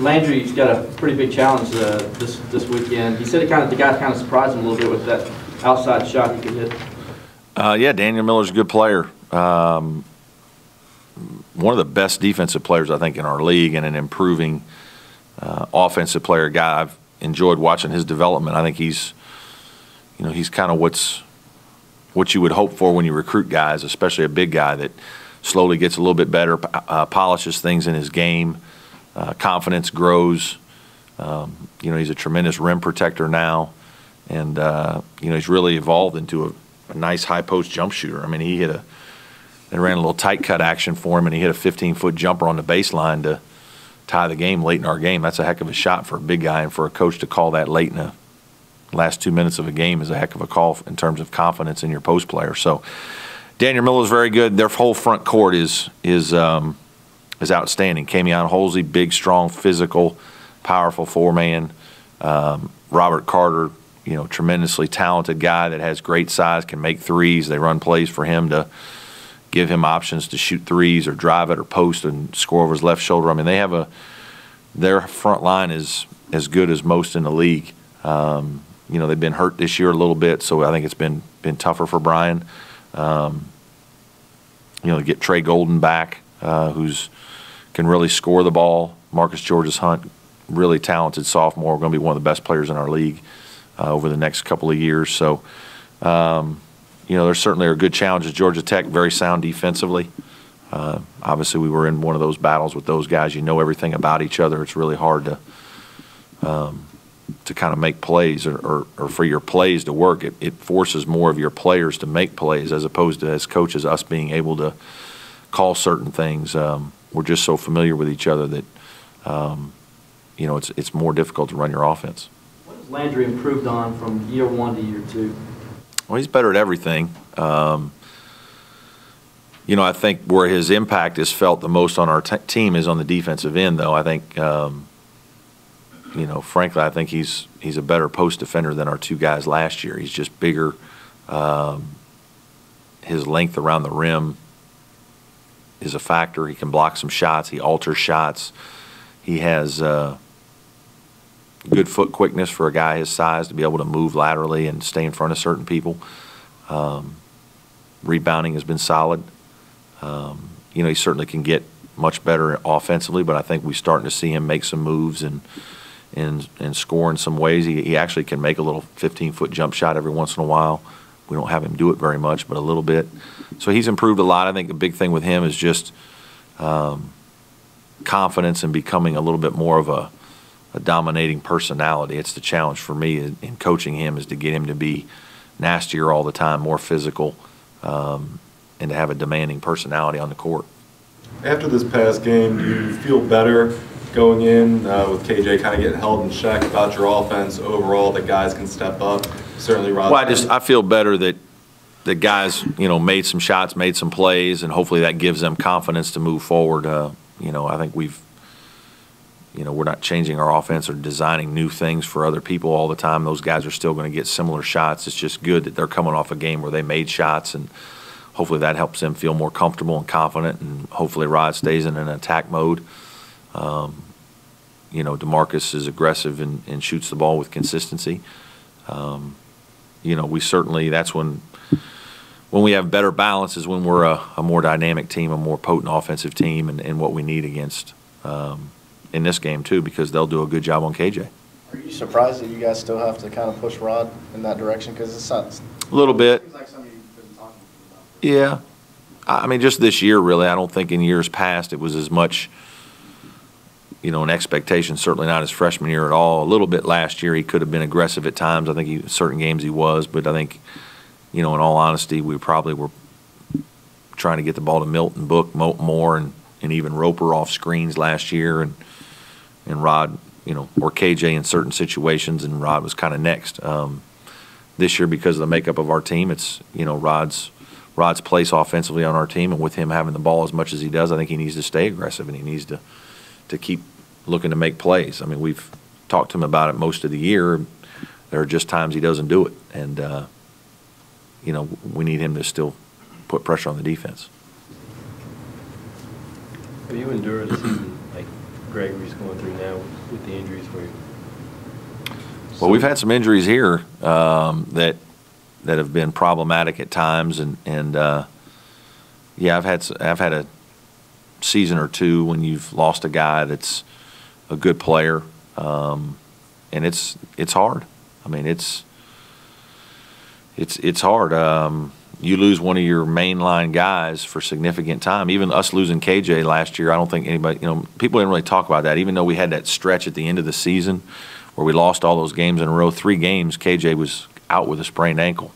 Landry's got a pretty big challenge this weekend. He said the guy kind of surprised him a little bit with that outside shot he could hit. Yeah, Daniel Miller's a good player. One of the best defensive players, I think, in our league, and an improving offensive player. Guy I've enjoyed watching his development. I think he's kind of what you would hope for when you recruit guys, especially a big guy that slowly gets a little bit better, polishes things in his game, confidence grows. He's a tremendous rim protector now, and he's really evolved into a nice high post jump shooter. I mean, they ran a little tight cut action for him, and he hit a 15-foot jumper on the baseline to tie the game late in our game. That's a heck of a shot for a big guy, and for a coach to call that late in the last 2 minutes of a game is a heck of a call in terms of confidence in your post player. So Daniel Miller is very good. Their whole front court is outstanding. Camion Holsey, big, strong, physical, powerful four-man. Robert Carter, tremendously talented guy that has great size, can make threes. They run plays for him to give him options to shoot threes or drive it or post and score over his left shoulder. I mean, their front line is as good as most in the league. They've been hurt this year a little bit, so I think it's been tougher for Brian. To get Trey Golden back, who's can really score the ball. Marcus Georges-Hunt, really talented sophomore, going to be one of the best players in our league over the next couple of years. So, there certainly are good challenges. Georgia Tech, very sound defensively. Obviously, we were in one of those battles with those guys. You know everything about each other. It's really hard to kind of make plays or for your plays to work. It forces more of your players to make plays as opposed to, as coaches, us being able to call certain things. We're just so familiar with each other that it's more difficult to run your offense. What has Landry improved on from year one to year two? Well, he's better at everything. I think where his impact is felt the most on our team is on the defensive end, though. I think, frankly, I think he's a better post defender than our two guys last year. He's just bigger. His length around the rim is a factor. He can block some shots. He alters shots. He has good foot quickness for a guy his size to be able to move laterally and stay in front of certain people. Rebounding has been solid. He certainly can get much better offensively, but I think we're starting to see him make some moves and score in some ways. He actually can make a little 15-foot jump shot every once in a while. We don't have him do it very much, but a little bit. So he's improved a lot. I think the big thing with him is just confidence and becoming a little bit more of a dominating personality. It's the challenge for me in coaching him, is to get him to be nastier all the time, more physical, and to have a demanding personality on the court. After this past game, do you feel better going in with KJ kind of getting held in check about your offense overall, that guys can step up? Certainly, Rod. Well, I feel better that the guys, made some shots, made some plays, and hopefully that gives them confidence to move forward. I think we're not changing our offense or designing new things for other people all the time. Those guys are still going to get similar shots. It's just good that they're coming off a game where they made shots, and hopefully that helps them feel more comfortable and confident, and hopefully Rod stays in an attack mode. DeMarcus is aggressive and shoots the ball with consistency. We certainly, that's when we have better balance, is when we're a more dynamic team, a more potent offensive team, and what we need against in this game too, because they'll do a good job on KJ. Are you surprised that you guys still have to kind of push Rod in that direction? Because it's not a little bit. Seems like something you've been talking about. Yeah, I mean, just this year, really. I don't think in years past it was as much, an expectation. Certainly not his freshman year at all. A little bit last year, he could have been aggressive at times. I think certain games he was, but I think, in all honesty, we probably were trying to get the ball to Milton Book more and even Roper off screens last year, and Rod, or KJ in certain situations, and Rod was kind of next. This year, because of the makeup of our team, it's Rod's place offensively on our team, and with him having the ball as much as he does, I think he needs to stay aggressive, and he needs to keep looking to make plays. I mean, we've talked to him about it most of the year. There are just times he doesn't do it, and we need him to still put pressure on the defense. Have you endured a season like Gregory's going through now with the injuries. Well, we've had some injuries here that have been problematic at times, and yeah, I've had a season or two when you've lost a guy that's a good player, and it's hard. I mean, it's hard. You lose one of your mainline guys for significant time. Even us losing KJ last year, I don't think anybody, people didn't really talk about that. Even though we had that stretch at the end of the season where we lost all those games in a row, 3 games, KJ was out with a sprained ankle.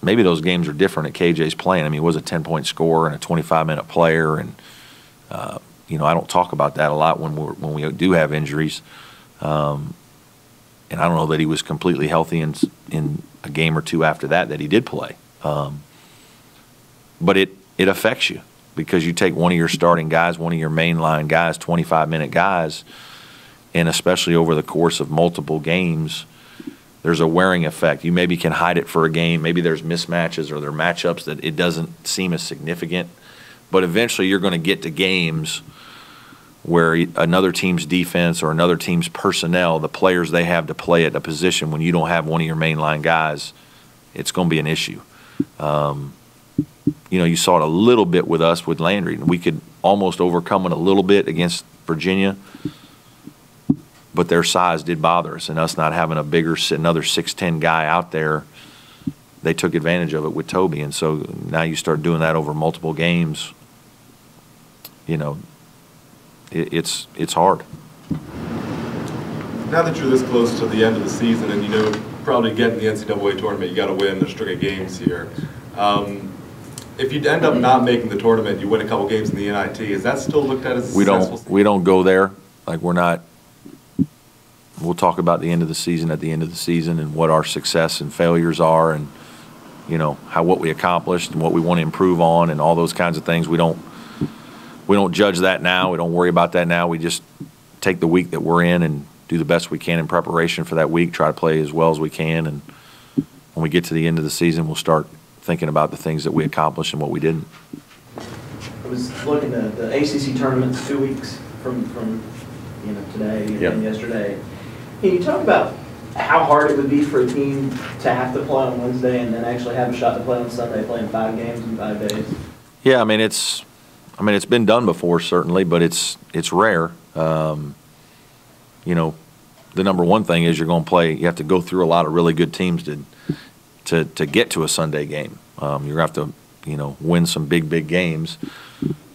Maybe those games are different at KJ's playing. I mean, he was a 10-point scorer and a 25-minute player, and I don't talk about that a lot when we do have injuries. And I don't know that he was completely healthy in a game or two after that he did play. But it affects you because you take one of your starting guys, one of your mainline guys, 25-minute guys, and especially over the course of multiple games, there's a wearing effect. You maybe can hide it for a game. Maybe there's mismatches or there are matchups that it doesn't seem as significant. But eventually you're going to get to games where another team's defense or another team's personnel, the players they have to play at a position when you don't have one of your mainline guys, it's going to be an issue. You saw it a little bit with us with Landry. We could almost overcome it a little bit against Virginia, but their size did bother us, and us not having another 6'10" guy out there, they took advantage of it with Toby. And so now you start doing that over multiple games, it's hard. Now that you're this close to the end of the season and probably getting the NCAA tournament, you got to win a string of games here. If you end up not making the tournament, you win a couple games in the NIT, is that still looked at as a successful season? We don't go there. Like, we're not. We'll talk about the end of the season at the end of the season and what our success and failures are, and what we accomplished and what we want to improve on and all those kinds of things. We don't judge that now. We don't worry about that now. We just take the week that we're in and do the best we can in preparation for that week, try to play as well as we can, and when we get to the end of the season, we'll start thinking about the things that we accomplished and what we didn't. I was looking at the ACC tournament's 2 weeks from today and yesterday. Can you talk about how hard it would be for a team to have to play on Wednesday and then actually have a shot to play on Sunday, playing 5 games in 5 days? Yeah, it's been done before, certainly, but it's rare. The number one thing is you're going to play. You have to go through a lot of really good teams to get to a Sunday game. You're going to have to win some big games,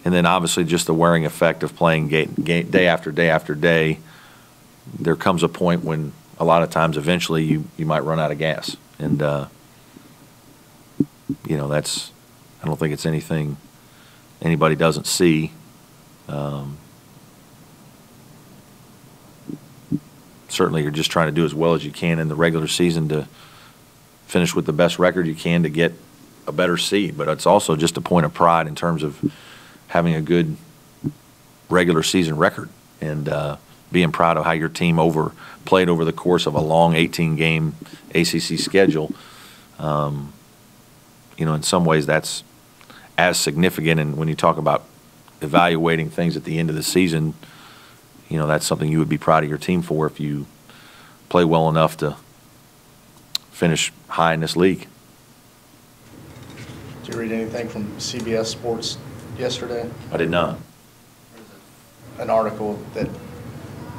and then obviously just the wearing effect of playing day after day after day. There comes a point when a lot of times eventually you might run out of gas, and that's. I don't think it's anything anybody doesn't see. Certainly, you're just trying to do as well as you can in the regular season to finish with the best record you can to get a better seed. But it's also just a point of pride in terms of having a good regular season record and being proud of how your team played over the course of a long 18-game ACC schedule. In some ways that's as significant. And when you talk about evaluating things at the end of the season, that's something you would be proud of your team for if you play well enough to finish high in this league. Did you read anything from CBS Sports yesterday? I did not. An article that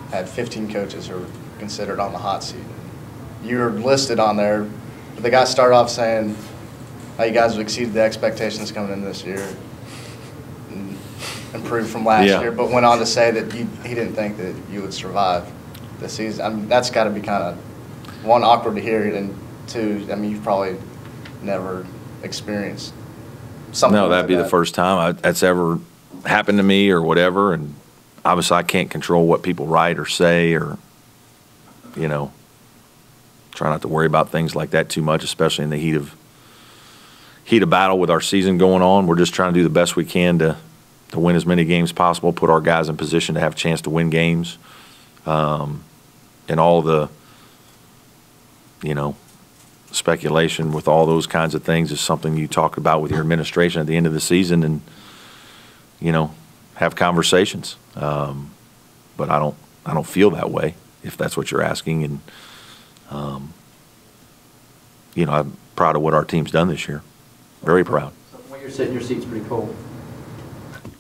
had 15 coaches who were considered on the hot seat. You were listed on there, but the guy started off saying how you guys have exceeded the expectations coming in this year and improved from last year, but went on to say that he didn't think that you would survive the season. That's got to be kind of, one, awkward to hear, and two, you've probably never experienced something No, like that'd be the first time that's ever happened to me or whatever, and obviously I can't control what people write or say or, try not to worry about things like that too much, especially in the heat of battle with our season going on. We're just trying to do the best we can to win as many games possible, put our guys in position to have a chance to win games. And all the, speculation with all those kinds of things is something you talk about with your administration at the end of the season and, have conversations. but I don't feel that way, if that's what you're asking. And you know, I'm proud of what our team's done this year. Very proud. So when you're sitting, your seat's pretty cold.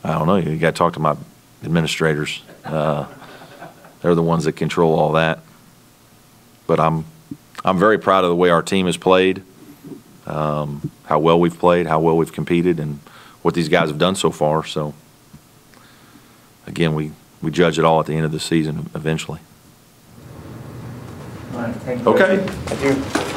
I don't know. You got to talk to my administrators. They're the ones that control all that. But I'm very proud of the way our team has played, how well we've played, how well we've competed, and what these guys have done so far. So, again, we judge it all at the end of the season eventually. All right, thank you. Okay. Thank you.